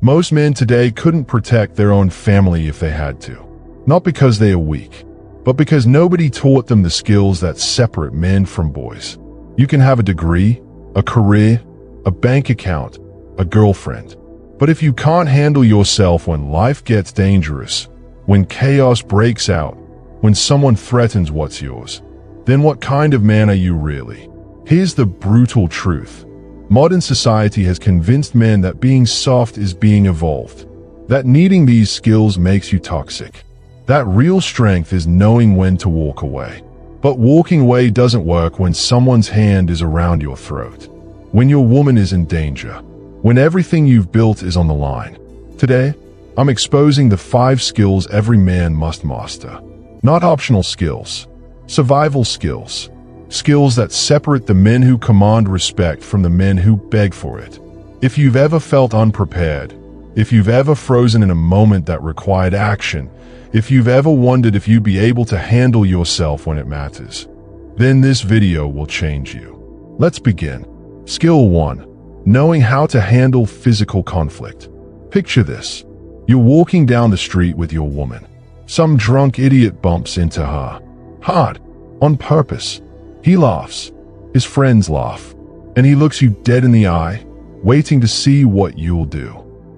Most men today couldn't protect their own family if they had to. Not because they are weak, but because nobody taught them the skills that separate men from boys. You can have a degree, a career, a bank account, a girlfriend. But if you can't handle yourself when life gets dangerous, when chaos breaks out, when someone threatens what's yours, then what kind of man are you really? Here's the brutal truth. Modern society has convinced men that being soft is being evolved, that needing these skills makes you toxic, that real strength is knowing when to walk away. But walking away doesn't work when someone's hand is around your throat, when your woman is in danger, when everything you've built is on the line. Today, I'm exposing the 5 skills every man must master. Not optional skills, survival skills. Skills that separate the men who command respect from the men who beg for it. If you've ever felt unprepared, if you've ever frozen in a moment that required action, if you've ever wondered if you'd be able to handle yourself when it matters, then this video will change you. Let's begin. Skill 1. Knowing how to handle physical conflict. Picture this. You're walking down the street with your woman. Some drunk idiot bumps into her. Hard. On purpose. He laughs. His friends laugh. And he looks you dead in the eye, waiting to see what you'll do.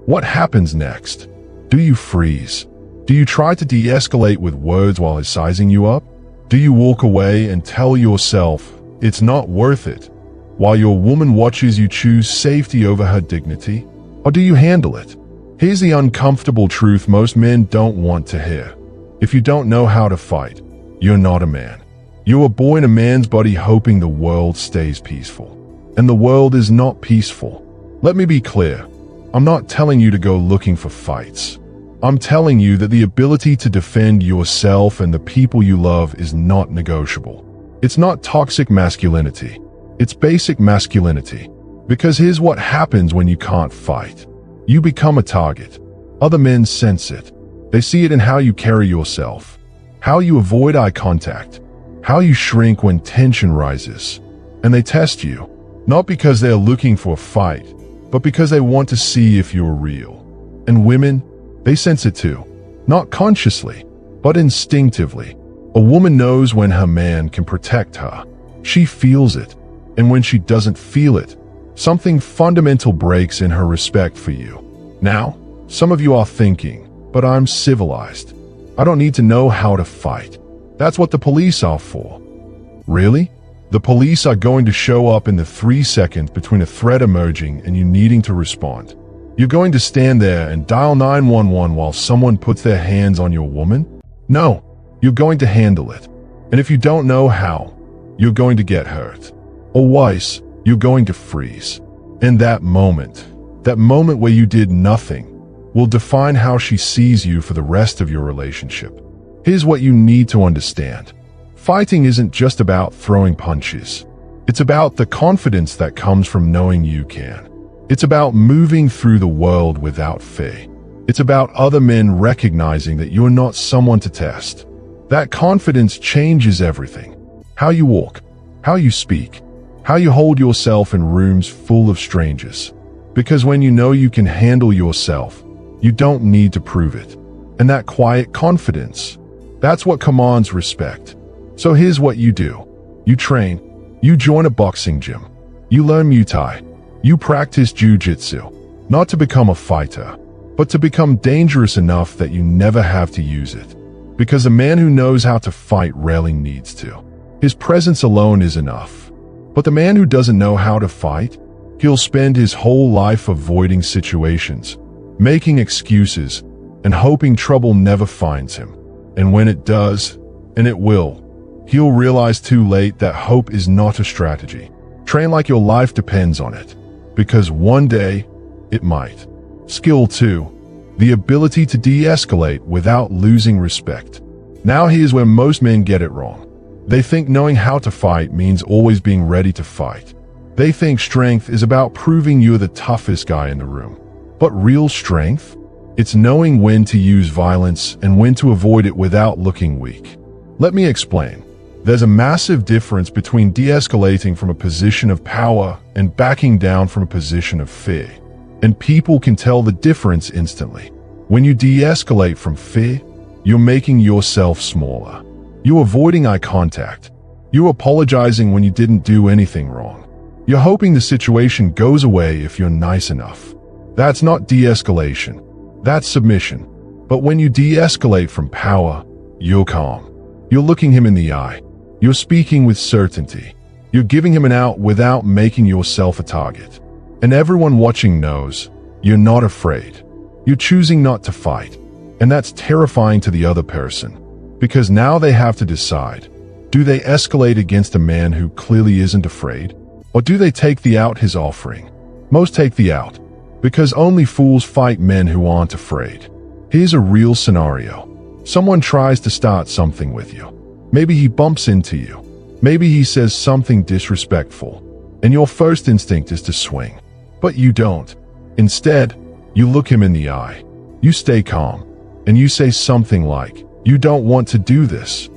What happens next? Do you freeze? Do you try to de-escalate with words while he's sizing you up? Do you walk away and tell yourself it's not worth it, while your woman watches you choose safety over her dignity? Or do you handle it? Here's the uncomfortable truth most men don't want to hear. If you don't know how to fight, you're not a man. You were born a man's body hoping the world stays peaceful. And the world is not peaceful. Let me be clear. I'm not telling you to go looking for fights. I'm telling you that the ability to defend yourself and the people you love is not negotiable. It's not toxic masculinity. It's basic masculinity. Because here's what happens when you can't fight. You become a target. Other men sense it. They see it in how you carry yourself, how you avoid eye contact, how you shrink when tension rises. And they test you, not because they're looking for a fight, but because they want to see if you're real. And women, they sense it too. Not consciously, but instinctively. A woman knows when her man can protect her. She feels it. And when she doesn't feel it, something fundamental breaks in her respect for you. Now, some of you are thinking, but I'm civilized. I don't need to know how to fight. That's what the police are for. Really? The police are going to show up in the 3 seconds between a threat emerging and you needing to respond. You're going to stand there and dial 911 while someone puts their hands on your woman? No, you're going to handle it. And if you don't know how, you're going to get hurt. Or worse, you're going to freeze. And that moment where you did nothing, will define how she sees you for the rest of your relationship. Here's what you need to understand. Fighting isn't just about throwing punches. It's about the confidence that comes from knowing you can. It's about moving through the world without fear. It's about other men recognizing that you're not someone to test. That confidence changes everything. How you walk, how you speak, how you hold yourself in rooms full of strangers. Because when you know you can handle yourself, you don't need to prove it. And that quiet confidence, that's what commands respect. So here's what you do. You train. You join a boxing gym. You learn Muay Thai. You practice Jiu-Jitsu. Not to become a fighter, but to become dangerous enough that you never have to use it. Because a man who knows how to fight rarely needs to. His presence alone is enough. But the man who doesn't know how to fight, he'll spend his whole life avoiding situations, making excuses, and hoping trouble never finds him. And when it does, and it will, he'll realize too late that hope is not a strategy. Train like your life depends on it, because one day, it might. Skill 2. The ability to de-escalate without losing respect. Now here's where most men get it wrong. They think knowing how to fight means always being ready to fight. They think strength is about proving you're the toughest guy in the room. But real strength? It's knowing when to use violence and when to avoid it without looking weak. Let me explain. There's a massive difference between de-escalating from a position of power and backing down from a position of fear. and people can tell the difference instantly. When you de-escalate from fear, you're making yourself smaller. You're avoiding eye contact. You're apologizing when you didn't do anything wrong. You're hoping the situation goes away if you're nice enough. That's not de-escalation. That's submission. But when you de-escalate from power, you're calm. You're looking him in the eye. You're speaking with certainty. You're giving him an out without making yourself a target. And everyone watching knows you're not afraid. You're choosing not to fight. And that's terrifying to the other person, because now they have to decide. Do they escalate against a man who clearly isn't afraid? Or do they take the out he's offering? Most take the out, because only fools fight men who aren't afraid. Here's a real scenario. Someone tries to start something with you. Maybe he bumps into you. Maybe he says something disrespectful, and your first instinct is to swing. But you don't. Instead, you look him in the eye. You stay calm, and you say something like, "You don't want to do this."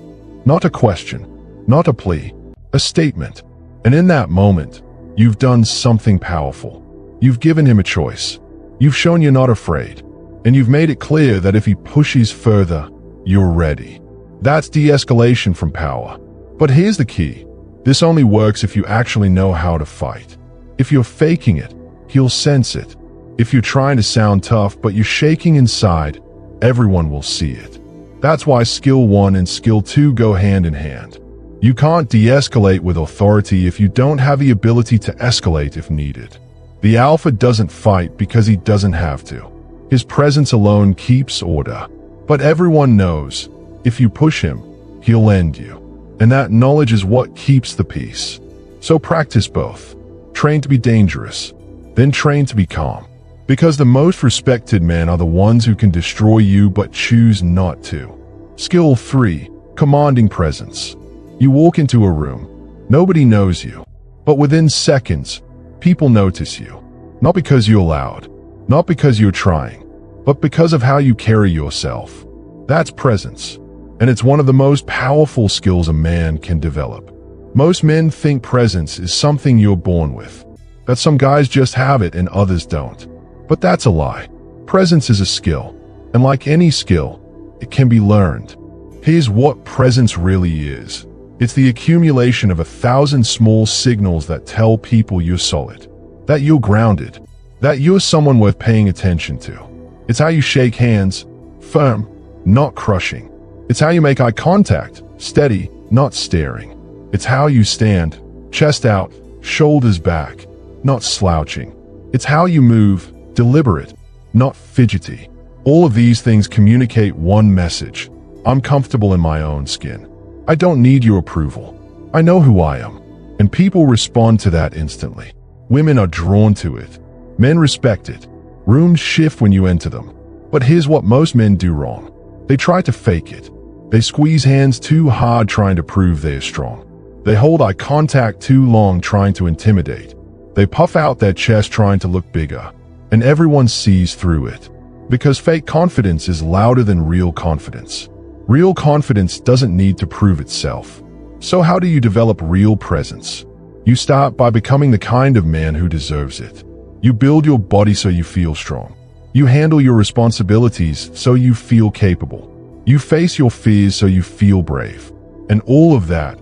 Not a question, not a plea, a statement. And in that moment, you've done something powerful. You've given him a choice. You've shown you're not afraid. And you've made it clear that if he pushes further, you're ready. That's de-escalation from power. But here's the key. This only works if you actually know how to fight. If you're faking it, he'll sense it. If you're trying to sound tough but you're shaking inside, everyone will see it. That's why skill 1 and skill 2 go hand in hand. You can't de-escalate with authority if you don't have the ability to escalate if needed. The alpha doesn't fight because he doesn't have to. His presence alone keeps order. But everyone knows, if you push him, he'll end you. And that knowledge is what keeps the peace. So practice both. Train to be dangerous, then train to be calm. Because the most respected men are the ones who can destroy you but choose not to. Skill 3, commanding presence. You walk into a room. Nobody knows you. But within seconds, people notice you. Not because you're loud, not because you're trying, but because of how you carry yourself. That's presence. And it's one of the most powerful skills a man can develop. Most men think presence is something you're born with, that some guys just have it and others don't. But that's a lie. Presence is a skill, and like any skill, it can be learned. Here's what presence really is. It's the accumulation of 1,000 small signals that tell people you're solid, that you're grounded, that you're someone worth paying attention to. It's how you shake hands, firm, not crushing. It's how you make eye contact, steady, not staring. It's how you stand, chest out, shoulders back, not slouching. It's how you move, deliberate, not fidgety. All of these things communicate one message. I'm comfortable in my own skin. I don't need your approval. I know who I am. And people respond to that instantly. Women are drawn to it. Men respect it. Rooms shift when you enter them. But here's what most men do wrong. They try to fake it. They squeeze hands too hard trying to prove they're strong. They hold eye contact too long trying to intimidate. They puff out their chest trying to look bigger. And everyone sees through it. Because fake confidence is louder than real confidence. Real confidence doesn't need to prove itself. So how do you develop real presence? You start by becoming the kind of man who deserves it. You build your body so you feel strong. You handle your responsibilities so you feel capable. You face your fears so you feel brave. And all of that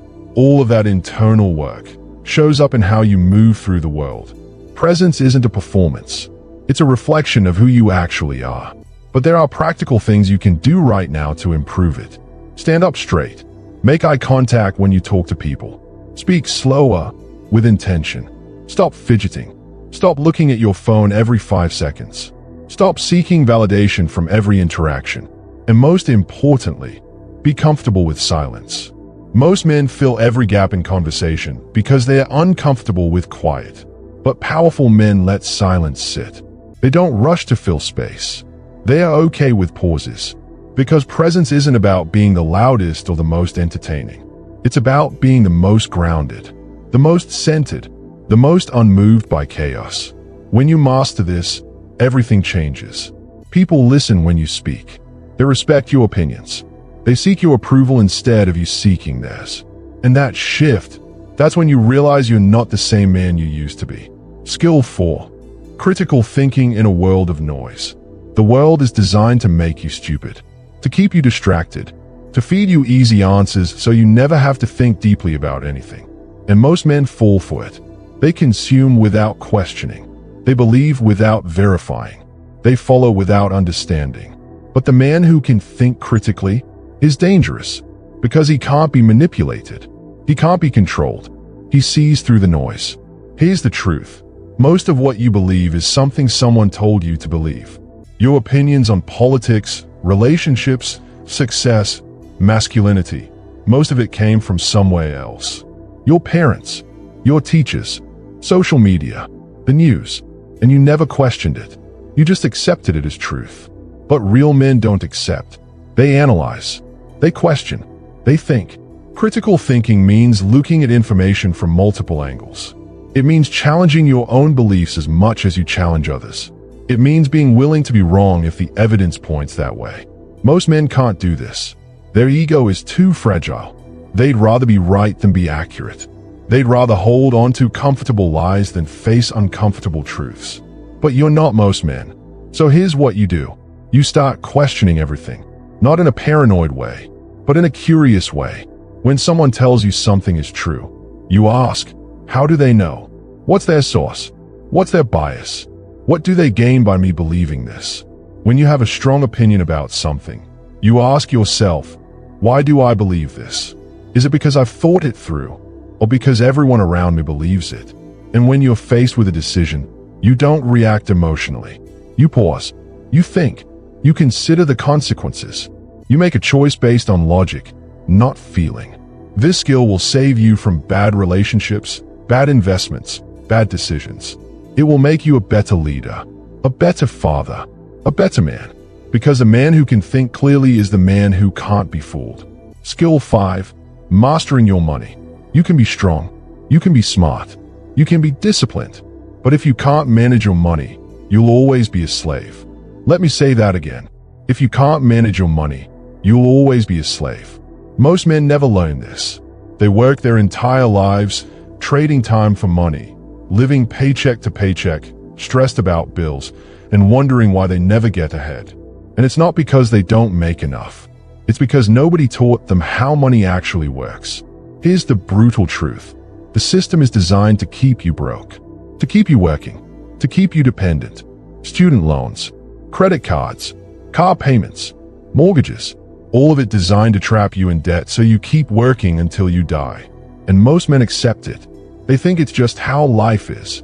internal work shows up in how you move through the world. Presence isn't a performance. It's a reflection of who you actually are. But there are practical things you can do right now to improve it. Stand up straight. Make eye contact when you talk to people. Speak slower, with intention. Stop fidgeting. Stop looking at your phone every 5 seconds. Stop seeking validation from every interaction. And most importantly, be comfortable with silence. Most men fill every gap in conversation because they are uncomfortable with quiet. But powerful men let silence sit. They don't rush to fill space. They are okay with pauses. Because presence isn't about being the loudest or the most entertaining. It's about being the most grounded, the most centered, the most unmoved by chaos. When you master this, everything changes. People listen when you speak. They respect your opinions. They seek your approval instead of you seeking theirs. And that shift, that's when you realize you're not the same man you used to be. Skill 4. Critical thinking in a world of noise. The world is designed to make you stupid, to keep you distracted, to feed you easy answers so you never have to think deeply about anything. And most men fall for it. They consume without questioning. They believe without verifying. They follow without understanding. But the man who can think critically is dangerous because he can't be manipulated. He can't be controlled. He sees through the noise. Here's the truth. Most of what you believe is something someone told you to believe. Your opinions on politics, relationships, success, masculinity, most of it came from somewhere else. Your parents, your teachers, social media, the news, and you never questioned it. You just accepted it as truth. But real men don't accept. They analyze. They question. They think. Critical thinking means looking at information from multiple angles. It means challenging your own beliefs as much as you challenge others. It means being willing to be wrong if the evidence points that way. Most men can't do this. Their ego is too fragile. They'd rather be right than be accurate. They'd rather hold on to comfortable lies than face uncomfortable truths. But you're not most men. So here's what you do. You start questioning everything. Not in a paranoid way, but in a curious way. When someone tells you something is true, you ask, how do they know? What's their source? What's their bias? What do they gain by me believing this? When you have a strong opinion about something, you ask yourself, why do I believe this? Is it because I've thought it through, or because everyone around me believes it? And when you're faced with a decision, you don't react emotionally. You pause. You think. You consider the consequences. You make a choice based on logic, not feeling. This skill will save you from bad relationships, bad investments, bad decisions. It will make you a better leader, a better father, a better man. Because a man who can think clearly is the man who can't be fooled. Skill 5. Mastering your money. You can be strong. You can be smart. You can be disciplined. But if you can't manage your money, you'll always be a slave. Let me say that again. If you can't manage your money, you'll always be a slave. Most men never learn this. They work their entire lives, trading time for money, living paycheck to paycheck, stressed about bills, and wondering why they never get ahead. And it's not because they don't make enough. It's because nobody taught them how money actually works. Here's the brutal truth. The system is designed to keep you broke, to keep you working, to keep you dependent. Student loans, credit cards, car payments, mortgages, all of it designed to trap you in debt so you keep working until you die. And most men accept it. They think it's just how life is.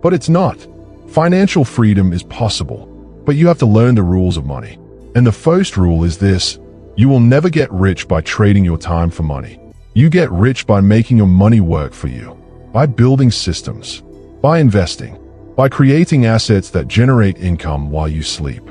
But it's not. Financial freedom is possible, but you have to learn the rules of money. And the first rule is this: you will never get rich by trading your time for money. You get rich by making your money work for you, by building systems, by investing, by creating assets that generate income while you sleep.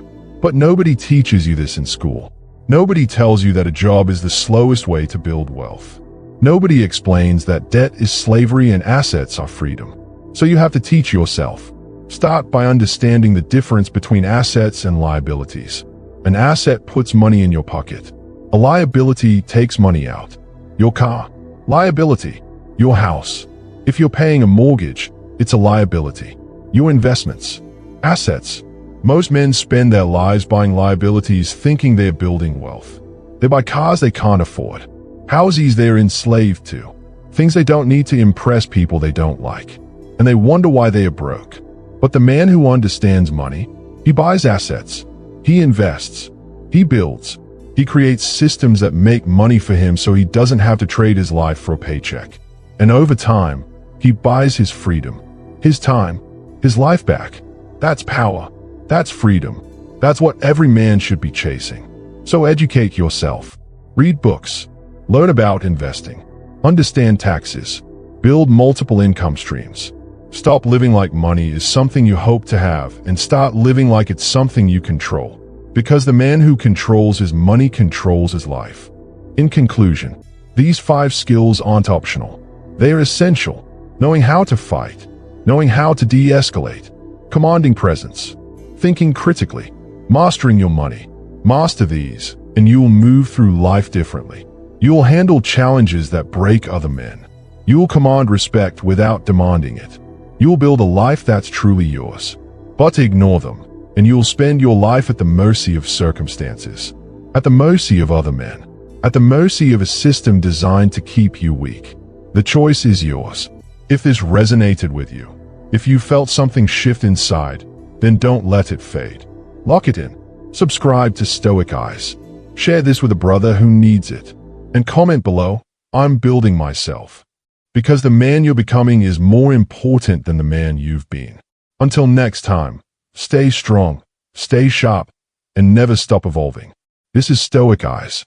But nobody teaches you this in school. Nobody tells you that a job is the slowest way to build wealth. Nobody explains that debt is slavery and assets are freedom. So you have to teach yourself. Start by understanding the difference between assets and liabilities. An asset puts money in your pocket. A liability takes money out. Your car. Liability. Your house. If you're paying a mortgage, it's a liability. Your investments. Assets. Most men spend their lives buying liabilities thinking they're building wealth. They buy cars they can't afford, houses they're enslaved to, things they don't need to impress people they don't like, and they wonder why they are broke. But the man who understands money, he buys assets, he invests, he builds, he creates systems that make money for him so he doesn't have to trade his life for a paycheck. And over time, he buys his freedom, his time, his life back. That's power. That's freedom. That's what every man should be chasing. So educate yourself. Read books. Learn about investing. Understand taxes. Build multiple income streams. Stop living like money is something you hope to have and start living like it's something you control. Because the man who controls his money controls his life. In conclusion, these 5 skills aren't optional. They are essential. Knowing how to fight. Knowing how to de-escalate. Commanding presence. Thinking critically, mastering your money. Master these, and you will move through life differently. You will handle challenges that break other men. You will command respect without demanding it. You will build a life that's truly yours. But ignore them, and you'll spend your life at the mercy of circumstances, at the mercy of other men, at the mercy of a system designed to keep you weak. The choice is yours. If this resonated with you, if you felt something shift inside, then don't let it fade. Lock it in. Subscribe to Stoic Eyes. Share this with a brother who needs it. And comment below, I'm building myself. Because the man you're becoming is more important than the man you've been. Until next time, stay strong, stay sharp, and never stop evolving. This is Stoic Eyes.